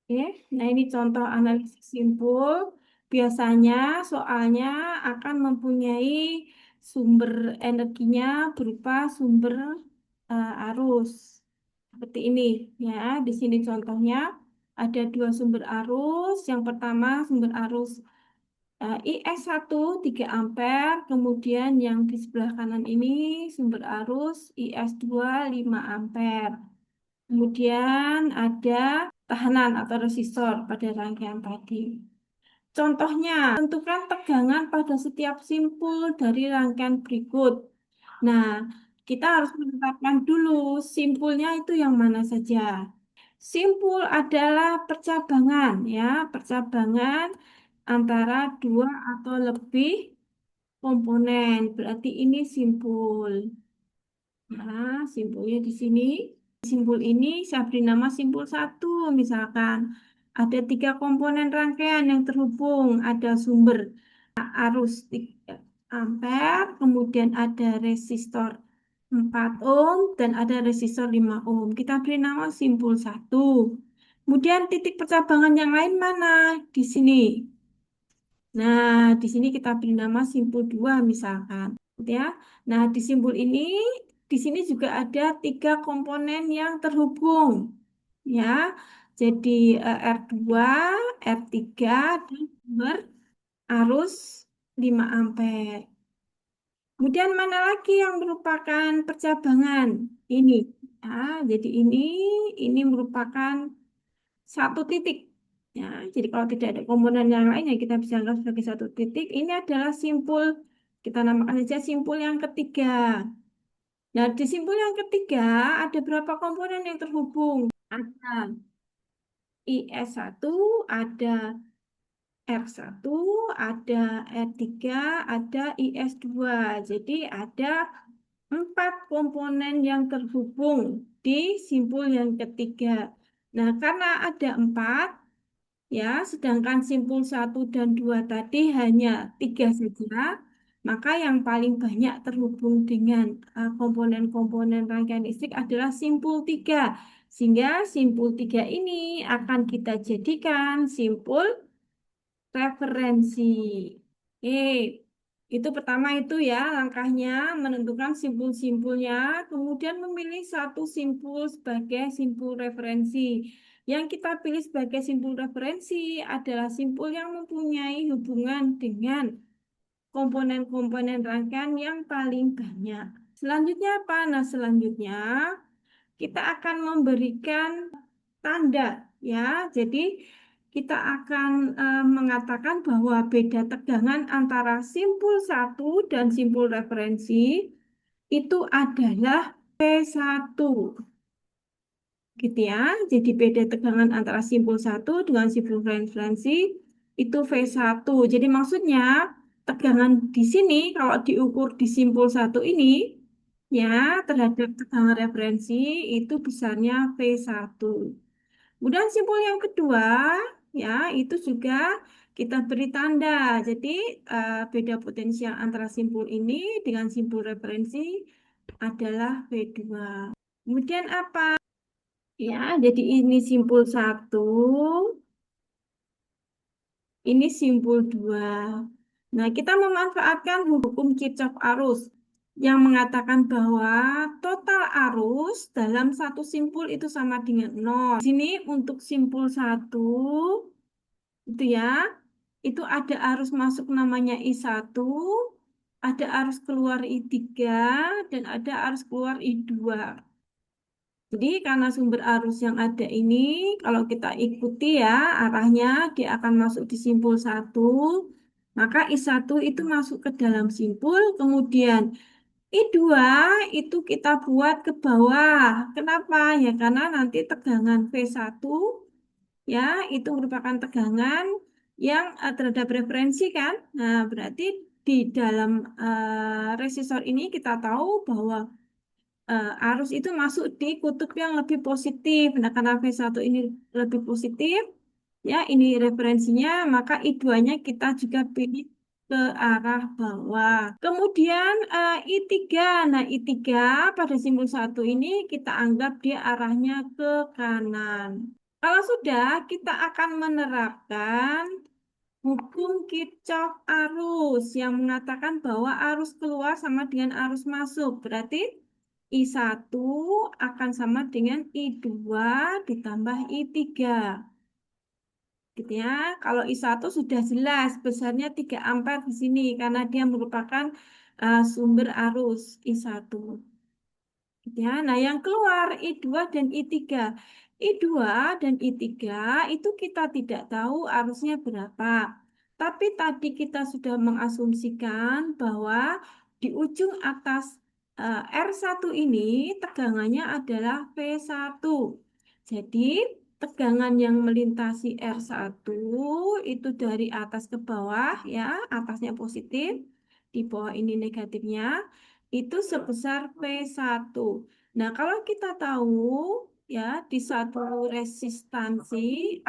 Oke, nah ini contoh analisis simpul. Biasanya soalnya akan mempunyai sumber energinya berupa sumber arus. Seperti ini ya. Di sini contohnya ada dua sumber arus. Yang pertama sumber arus IS1 3 ampere, kemudian yang di sebelah kanan ini sumber arus IS2 5 ampere. Kemudian ada tahanan atau resistor pada rangkaian tadi. Contohnya, tentukan tegangan pada setiap simpul dari rangkaian berikut. Nah, kita harus menetapkan dulu simpulnya itu yang mana saja. Simpul adalah percabangan ya, percabangan antara dua atau lebih komponen. Berarti ini simpul. Nah, simpulnya di sini. Simpul ini saya beri nama simpul satu. Misalkan ada tiga komponen rangkaian yang terhubung. Ada sumber arus 3 ampere, kemudian ada resistor 4 ohm, dan ada resistor 5 ohm. Kita beri nama simpul satu. Kemudian titik percabangan yang lain mana? Di sini. Nah, di sini kita beri nama simpul 2 misalkan, ya. Nah, di simpul ini, di sini juga ada tiga komponen yang terhubung, ya. Jadi R2, R3, dan sumber arus 5 ampere. Kemudian mana lagi yang merupakan percabangan? Ini, jadi ini merupakan satu titik. Ya, jadi kalau tidak ada komponen yang lain yang kita bisa anggap sebagai satu titik, ini adalah simpul, kita namakan saja simpul yang ketiga. Nah, di simpul yang ketiga ada berapa komponen yang terhubung? Ada IS1, ada R1, ada R3, ada IS2. Jadi ada 4 komponen yang terhubung di simpul yang ketiga. Nah, karena ada 4, ya, sedangkan simpul satu dan 2 tadi hanya 3 saja, maka yang paling banyak terhubung dengan komponen-komponen rangkaian listrik adalah simpul 3. Sehingga simpul 3 ini akan kita jadikan simpul referensi. Oke, itu pertama itu ya langkahnya menentukan simpul-simpulnya, kemudian memilih satu simpul sebagai simpul referensi. Yang kita pilih sebagai simpul referensi adalah simpul yang mempunyai hubungan dengan komponen-komponen rangkaian yang paling banyak. Selanjutnya apa? Nah, selanjutnya kita akan memberikan tanda ya. Jadi kita akan mengatakan bahwa beda tegangan antara simpul satu dan simpul referensi itu adalah P1. Gitu ya. Jadi beda tegangan antara simpul satu dengan simpul referensi itu V1. Jadi maksudnya tegangan di sini kalau diukur di simpul satu ini ya terhadap tegangan referensi itu besarnya V1. Kemudian simpul yang kedua, ya itu juga kita beri tanda. Jadi beda potensial antara simpul ini dengan simpul referensi adalah V2. Kemudian apa? Ya, jadi ini simpul satu, ini simpul dua. Nah, kita memanfaatkan hukum Kirchhoff arus yang mengatakan bahwa total arus dalam satu simpul itu sama dengan nol. Di sini untuk simpul satu itu ya, itu ada arus masuk namanya I1, ada arus keluar I3, dan ada arus keluar I2. Jadi karena sumber arus yang ada ini, kalau kita ikuti ya arahnya, dia akan masuk di simpul satu, maka I1 itu masuk ke dalam simpul, kemudian I2 itu kita buat ke bawah. Kenapa? Ya karena nanti tegangan V1 ya itu merupakan tegangan yang terhadap referensi kan. Nah, berarti di dalam resistor ini kita tahu bahwa arus itu masuk di kutub yang lebih positif. Nah, karena V1 ini lebih positif, ya ini referensinya, maka I2-nya kita juga pilih ke arah bawah. Kemudian I3. Nah, I3 pada simpul satu ini kita anggap dia arahnya ke kanan. Kalau sudah, kita akan menerapkan hukum Kirchhoff arus yang mengatakan bahwa arus keluar sama dengan arus masuk. Berarti I1 akan sama dengan I2 ditambah I3. Gitu ya. Kalau I1 sudah jelas besarnya 3 ampere di sini karena dia merupakan sumber arus I1. Ya, nah yang keluar I2 dan I3. I2 dan I3 itu kita tidak tahu arusnya berapa. Tapi tadi kita sudah mengasumsikan bahwa di ujung atas R1 ini tegangannya adalah V1. Jadi tegangan yang melintasi R1 itu dari atas ke bawah ya, atasnya positif, di bawah ini negatifnya itu sebesar P1. Nah, kalau kita tahu ya di satu resistansi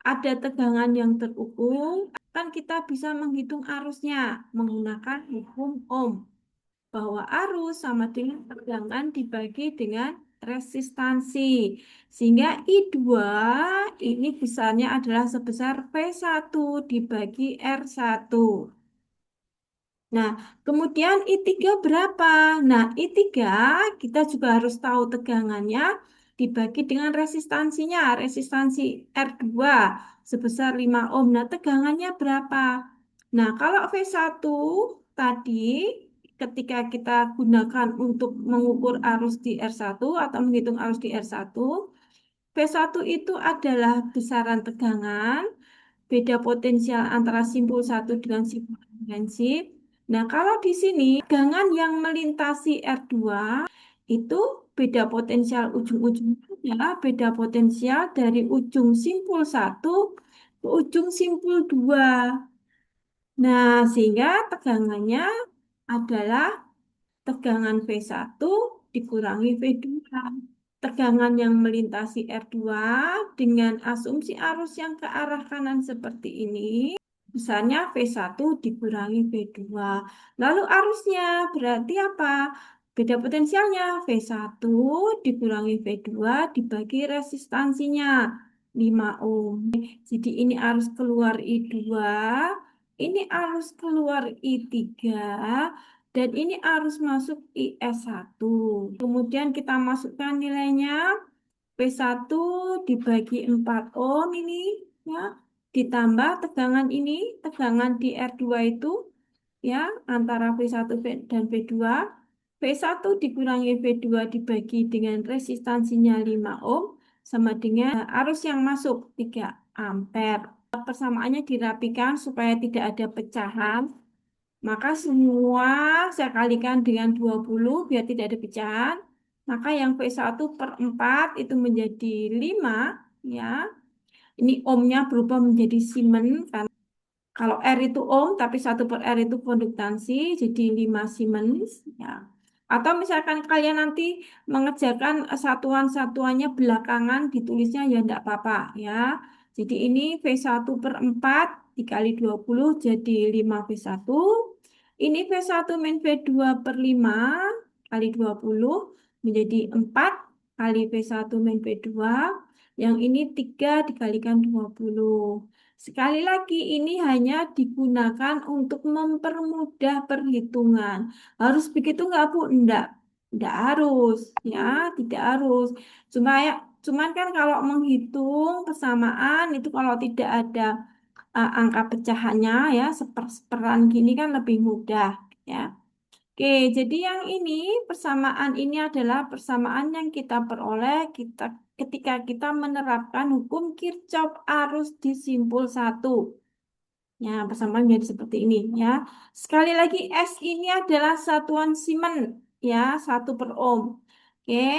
ada tegangan yang terukur, kan kita bisa menghitung arusnya menggunakan hukum Ohm bahwa arus sama dengan tegangan dibagi dengan resistansi. Sehingga I2 ini besarnya adalah sebesar P1 dibagi R1. Nah, kemudian I3 berapa? Nah, I3 kita juga harus tahu tegangannya dibagi dengan resistansinya. Resistansi R2 sebesar 5 ohm. Nah, tegangannya berapa? Nah, kalau V1 tadi ketika kita gunakan untuk mengukur arus di R1 atau menghitung arus di R1, V1 itu adalah besaran tegangan beda potensial antara simpul satu dengan simpul komprehensif. Nah, kalau di sini tegangan yang melintasi R2 itu beda potensial ujung-ujungnya adalah beda potensial dari ujung simpul satu ke ujung simpul 2. Nah, sehingga tegangannya adalah tegangan V1 dikurangi V2. Tegangan yang melintasi R2 dengan asumsi arus yang ke arah kanan seperti ini, besarnya V1 dikurangi V2. Lalu arusnya berarti apa? Beda potensialnya V1 dikurangi V2 dibagi resistansinya 5 ohm. Jadi ini arus keluar I2, ini arus keluar I3, dan ini arus masuk IS1. Kemudian kita masukkan nilainya P1 dibagi 4 ohm ini ya, ditambah tegangan ini, tegangan di R2 itu ya antara V1 dan V2. V1 dikurangi V2 dibagi dengan resistansinya 5 ohm sama dengan arus yang masuk 3 ampere. Persamaannya dirapikan supaya tidak ada pecahan. Maka semua saya kalikan dengan 20 biar tidak ada pecahan. Maka yang V1 per 4 itu menjadi 5 ya. Ini ohmnya berubah menjadi Siemens karena kalau R itu ohm tapi 1/R itu konduktansi jadi 5 Siemens ya. Atau misalkan kalian nanti mengerjakan satuan-satuannya belakangan ditulisnya ya enggak apa-apa ya. Jadi ini V1 per 4 dikali 20 jadi 5 V1. Ini V1 min V2 per 5 kali 20 menjadi 4 kali V1 min V2. Yang ini 3 dikalikan 20. Sekali lagi, ini hanya digunakan untuk mempermudah perhitungan. Harus begitu nggak, Bu? Enggak harus, ya, tidak harus. Cuman kan kalau menghitung persamaan itu kalau tidak ada angka pecahannya ya, seper-seperan gini kan lebih mudah, ya. Oke, jadi yang ini persamaan ini adalah persamaan yang kita peroleh ketika kita menerapkan hukum Kirchhoff arus di simpul satu. Ya, persamaan menjadi seperti ini ya. Sekali lagi S ini adalah satuan Siemens ya, 1/ohm. Oke,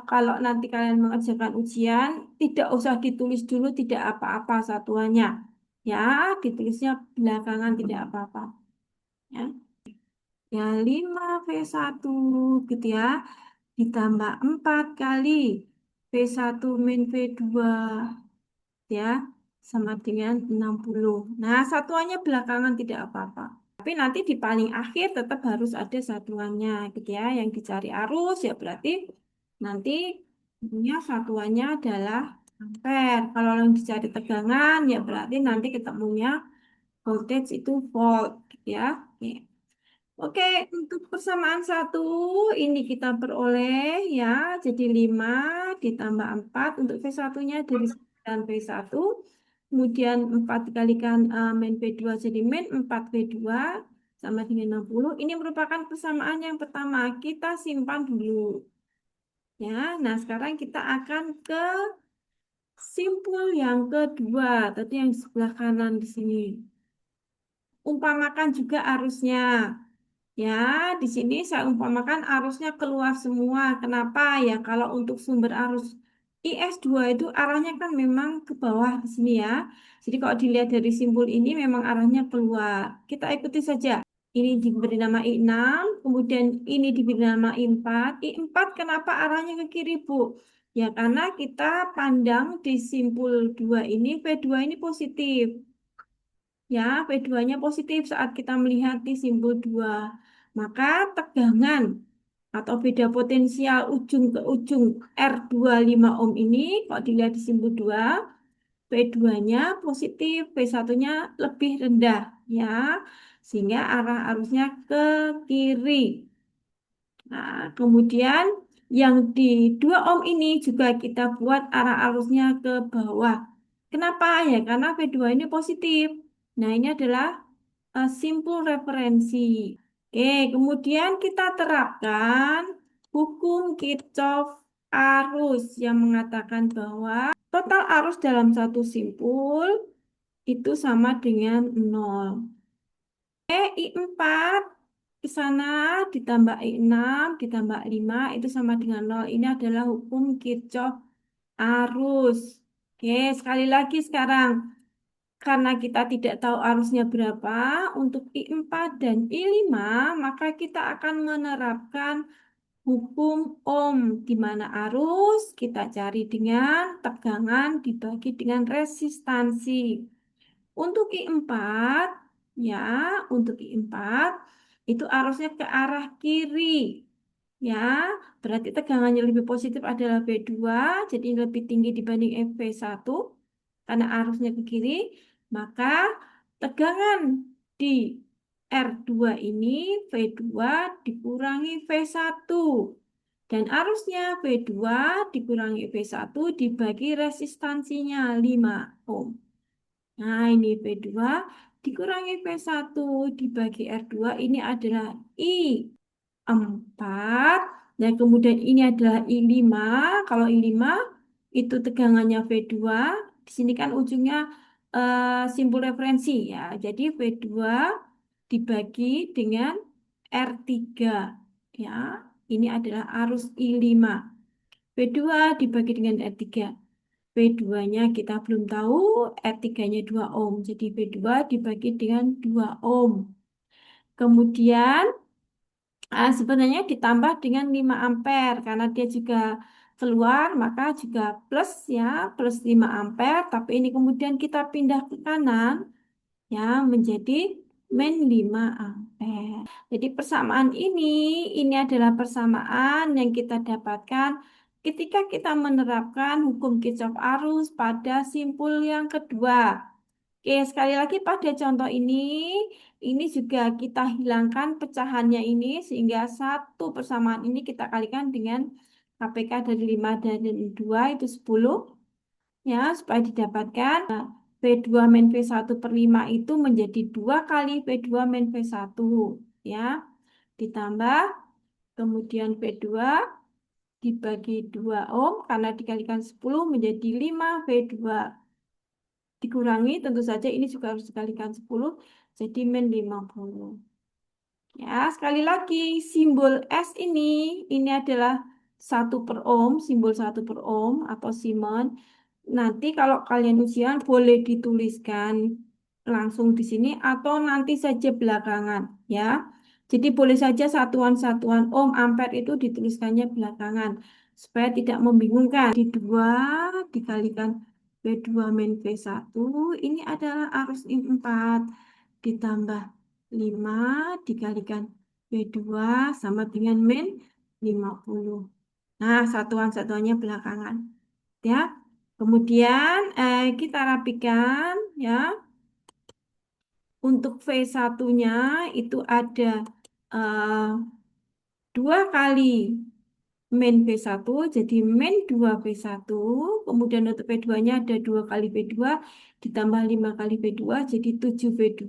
kalau nanti kalian mengerjakan ujian, tidak usah ditulis dulu tidak apa-apa satuannya. Ya, ditulisnya belakangan tidak apa-apa. Ya. Ya, 5V1 gitu ya. Ditambah 4 kali V1 min V2 ya. Sama dengan 60. Nah, satuannya belakangan tidak apa-apa. Tapi nanti di paling akhir tetap harus ada satuannya gitu ya. Yang dicari arus ya berarti nanti Tentunya satuannya adalah ampere. Kalau yang dicari tegangan, ya berarti nanti ketemunya voltage itu volt, gitu ya. Oke. Oke, untuk persamaan satu ini kita peroleh ya, jadi 5 ditambah 4 untuk v satunya dari 9 v satu, kemudian 4 dikalikan min V2 jadi min 4 V2 sama dengan 60. Ini merupakan persamaan yang pertama, kita simpan dulu ya. Nah, sekarang kita akan ke simpul yang kedua, tadi yang sebelah kanan di sini. Umpamakan juga arusnya. Ya, di sini saya umpamakan arusnya keluar semua. Kenapa? Ya, kalau untuk sumber arus IS2 itu arahnya kan memang ke bawah di sini ya. Jadi kalau dilihat dari simpul ini memang arahnya keluar. Kita ikuti saja. Ini diberi nama I6, kemudian ini diberi nama I4. I4 kenapa arahnya ke kiri, Bu? Ya, karena kita pandang di simpul 2 ini, V2 ini positif. Ya, P2-nya positif saat kita melihat di simpul 2. Maka tegangan atau beda potensial ujung ke ujung R25 ohm ini, kalau dilihat di simpul 2, P2-nya positif, P1-nya lebih rendah. Ya, sehingga arah arusnya ke kiri. Nah, kemudian yang di 2 ohm ini juga kita buat arah arusnya ke bawah. Kenapa? Ya, karena P2 ini positif. Nah, ini adalah simpul referensi. Oke, kemudian kita terapkan hukum Kirchhoff arus yang mengatakan bahwa total arus dalam satu simpul itu sama dengan nol. I4 ke sana ditambah I6 ditambah 5 itu sama dengan nol. Ini adalah hukum Kirchhoff arus. Oke, sekali lagi sekarang. Karena kita tidak tahu arusnya berapa, untuk I4 dan I5, maka kita akan menerapkan hukum Ohm, di mana arus kita cari dengan tegangan dibagi dengan resistansi. Untuk I4, ya, untuk I4, itu arusnya ke arah kiri. Ya, berarti tegangannya lebih positif adalah V2, jadi lebih tinggi dibanding V1 karena arusnya ke kiri, maka tegangan di R2 ini V2 dikurangi V1 dan arusnya V2 dikurangi V1 dibagi resistansinya 5 ohm. Nah, ini V2 dikurangi V1 dibagi R2 ini adalah I4. Nah, kemudian ini adalah I5. Kalau I5 itu tegangannya V2. Di sini kan ujungnya simpul referensi ya. Jadi V2 dibagi dengan R3 ya. Ini adalah arus I5. V2 dibagi dengan R3. V2-nya kita belum tahu, R3-nya 2 ohm. Jadi V2 dibagi dengan 2 ohm. Kemudian sebenarnya ditambah dengan 5 ampere karena dia juga keluar maka juga plus ya, plus 5 ampere, tapi ini kemudian kita pindah ke kanan ya menjadi min 5 ampere. Jadi persamaan ini adalah persamaan yang kita dapatkan ketika kita menerapkan hukum Kirchhoff arus pada simpul yang kedua. Oke, sekali lagi pada contoh ini juga kita hilangkan pecahannya ini sehingga satu persamaan ini kita kalikan dengan KPK dari 5 dan 2 itu 10 ya supaya didapatkan V2 min V1 per 5 itu menjadi 2 kali V2 min V1 ya ditambah kemudian V2 dibagi 2 ohm karena dikalikan 10 menjadi 5 V2 dikurangi tentu saja ini juga harus dikalikan 10 jadi min 50. Ya, sekali lagi simbol S ini adalah 1 per ohm, simbol 1 per ohm atau Siemens. Nanti kalau kalian ujian boleh dituliskan langsung di sini atau nanti saja belakangan ya. Jadi boleh saja satuan-satuan ohm ampere itu dituliskannya belakangan supaya tidak membingungkan. Di 2 dikalikan V2 min V1 ini adalah arus I4 ditambah 5 dikalikan V2 sama dengan min 50. Nah, satuan-satuannya belakangan. Ya. Kemudian kita rapikan ya. Untuk V1-nya itu ada eh, 2 kali min V1, jadi min 2 V1. Kemudian untuk V2-nya ada 2 kali V2, ditambah 5 kali V2, jadi 7 V2.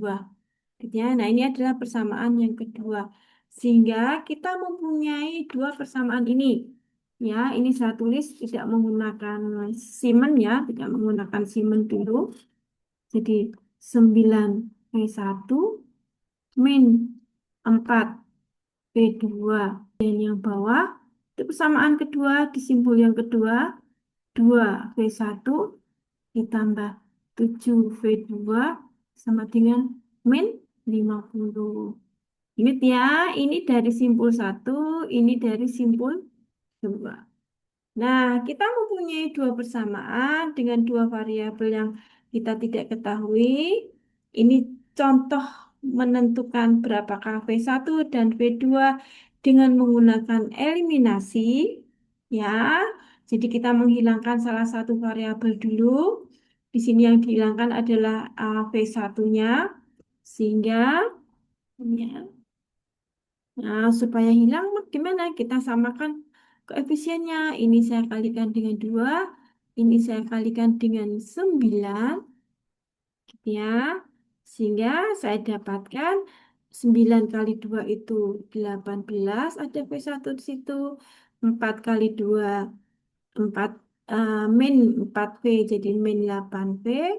Gitu ya. Nah, ini adalah persamaan yang kedua. Sehingga kita mempunyai dua persamaan ini. Ya, ini saya tulis tidak menggunakan Siemens ya, tidak menggunakan Siemens dulu. Jadi 9V1 min 4 V2 dan yang bawah itu persamaan kedua di simpul yang kedua 2V1 ditambah 7V2 sama dengan min 50. Ingat ya, ini dari simpul satu, ini dari simpul dua. Nah, kita mempunyai dua persamaan dengan dua variabel yang kita tidak ketahui. Ini contoh menentukan berapakah V1 dan V2 dengan menggunakan eliminasi. Ya, jadi kita menghilangkan salah satu variabel dulu. Di sini yang dihilangkan adalah V1-nya. Sehingga ya, nah, supaya hilang, gimana? Kita samakan koefisiennya. Ini saya kalikan dengan 2, ini saya kalikan dengan 9, gitu ya. Sehingga saya dapatkan 9 kali 2 itu 18, ada V1 di situ. 4 kali 2, 4, min 4V, jadi min 8V,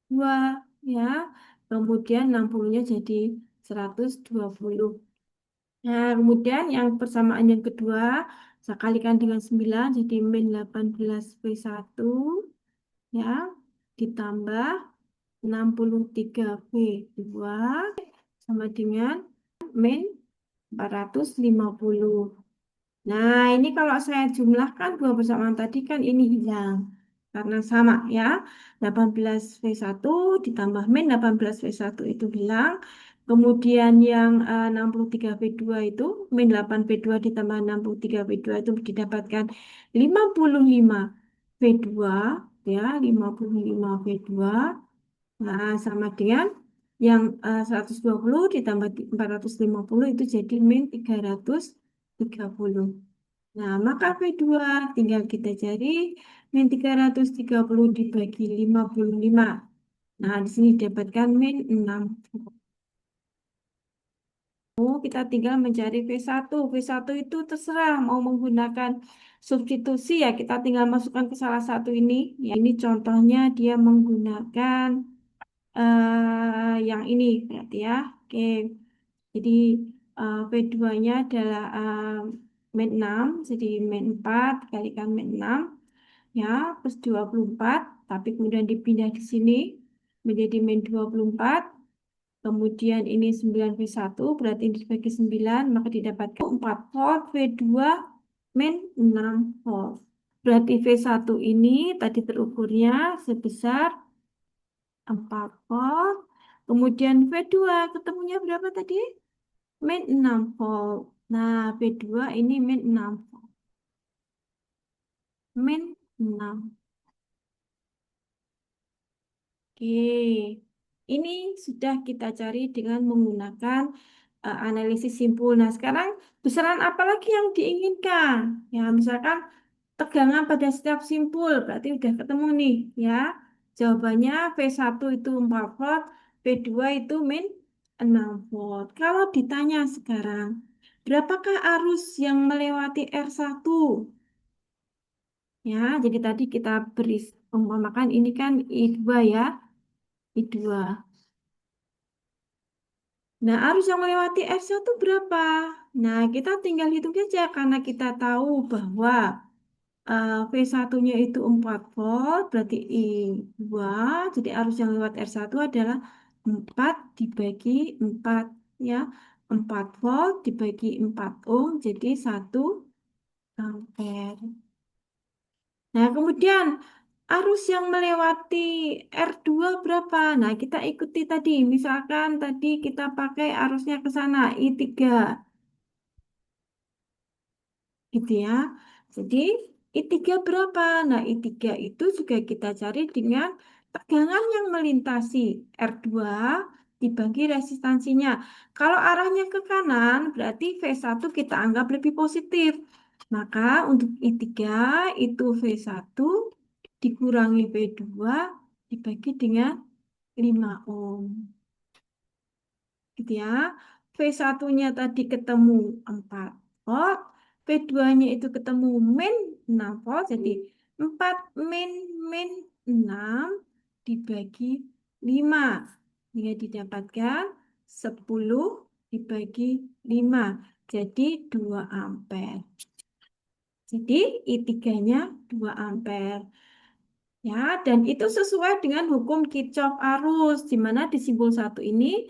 2, ya. Kemudian 60-nya jadi 120. Nah, kemudian yang persamaan yang kedua, saya kalikan dengan 9, jadi min 18V1, ya, ditambah 63V2, sama dengan min 450. Nah, ini kalau saya jumlahkan dua persamaan tadi kan ini hilang. Karena sama ya. 18V1 ditambah min 18V1 itu hilang. Kemudian yang 63V2 itu min 8V2 ditambah 63V2 itu didapatkan 55V2 ya, 55V2. Nah, sama dengan yang 120 ditambah 450 itu jadi min 330. Nah, maka V2 tinggal kita cari min 330 dibagi 55. Nah, di sini dapatkan min 6. Kita tinggal mencari V1. V1 itu terserah mau menggunakan substitusi ya, kita tinggal masukkan ke salah satu ini. Ya, ini contohnya dia menggunakan yang ini berarti ya. Oke. Jadi V2-nya adalah min 6, jadi min 4 dikalikan min 6 ya, plus 24, tapi kemudian dipindah di sini menjadi min 24. Kemudian ini 9V1 berarti dibagi 9 maka didapatkan 4 volt V2 min 6 volt. Berarti V1 ini tadi terukurnya sebesar 4 volt. Kemudian V2 ketemunya berapa tadi? Min 6 volt. Nah, V2 ini min 6 volt. Min 6. Oke. Ini sudah kita cari dengan menggunakan analisis simpul. Nah, sekarang besaran apa lagi yang diinginkan? Ya, misalkan tegangan pada setiap simpul, berarti udah ketemu nih, ya. Jawabannya V1 itu 4 volt, V2 itu min 6 volt. Kalau ditanya sekarang, berapakah arus yang melewati R1? Ya, jadi tadi kita beri umpamakan ini kan I2 ya, I2. Nah, arus yang melewati R1 berapa? Nah, kita tinggal hitung saja karena kita tahu bahwa V1-nya itu 4 volt, berarti I2, jadi arus yang lewat R1 adalah 4 dibagi 4, ya. 4 volt dibagi 4 ohm, jadi 1 ampere. Nah, kemudian arus yang melewati R2 berapa? Nah, kita ikuti tadi, misalkan tadi kita pakai arusnya ke sana, I3, gitu ya. Jadi I3 berapa? Nah, I3 itu juga kita cari dengan tegangan yang melintasi R2 dibagi resistansinya. Kalau arahnya ke kanan, berarti V1 kita anggap lebih positif. Maka untuk I3 itu V1 dikurangi V2 dibagi dengan 5 ohm. Gitu ya. V1-nya tadi ketemu 4 volt, V2-nya itu ketemu min 6 volt, jadi 4 min min 6 dibagi 5. Hingga didapatkan 10 dibagi 5. Jadi 2 ampere. Jadi I3-nya 2 ampere. Ya, dan itu sesuai dengan hukum Kirchhoff arus, di mana di simbol satu ini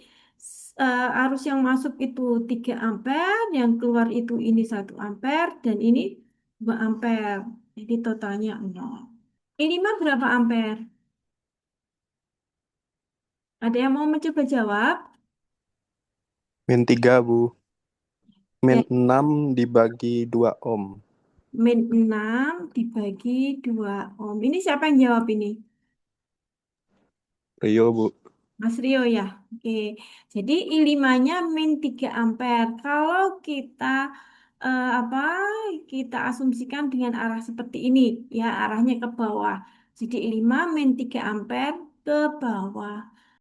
arus yang masuk itu 3 ampere, yang keluar itu ini 1 ampere, dan ini 2 ampere. Jadi totalnya 0. Ini mah berapa ampere? Ada yang mau mencoba jawab? Min 3, Bu. Min Ya, 6 dibagi 2 ohm. min 6 dibagi 2 ohm. Ini siapa yang jawab ini? Rio, Bu. Mas Rio ya. Oke. Jadi I5-nya min 3 ampere. Kalau kita apa kita asumsikan dengan arah seperti ini ya, arahnya ke bawah. Jadi I5 min 3 ampere ke bawah.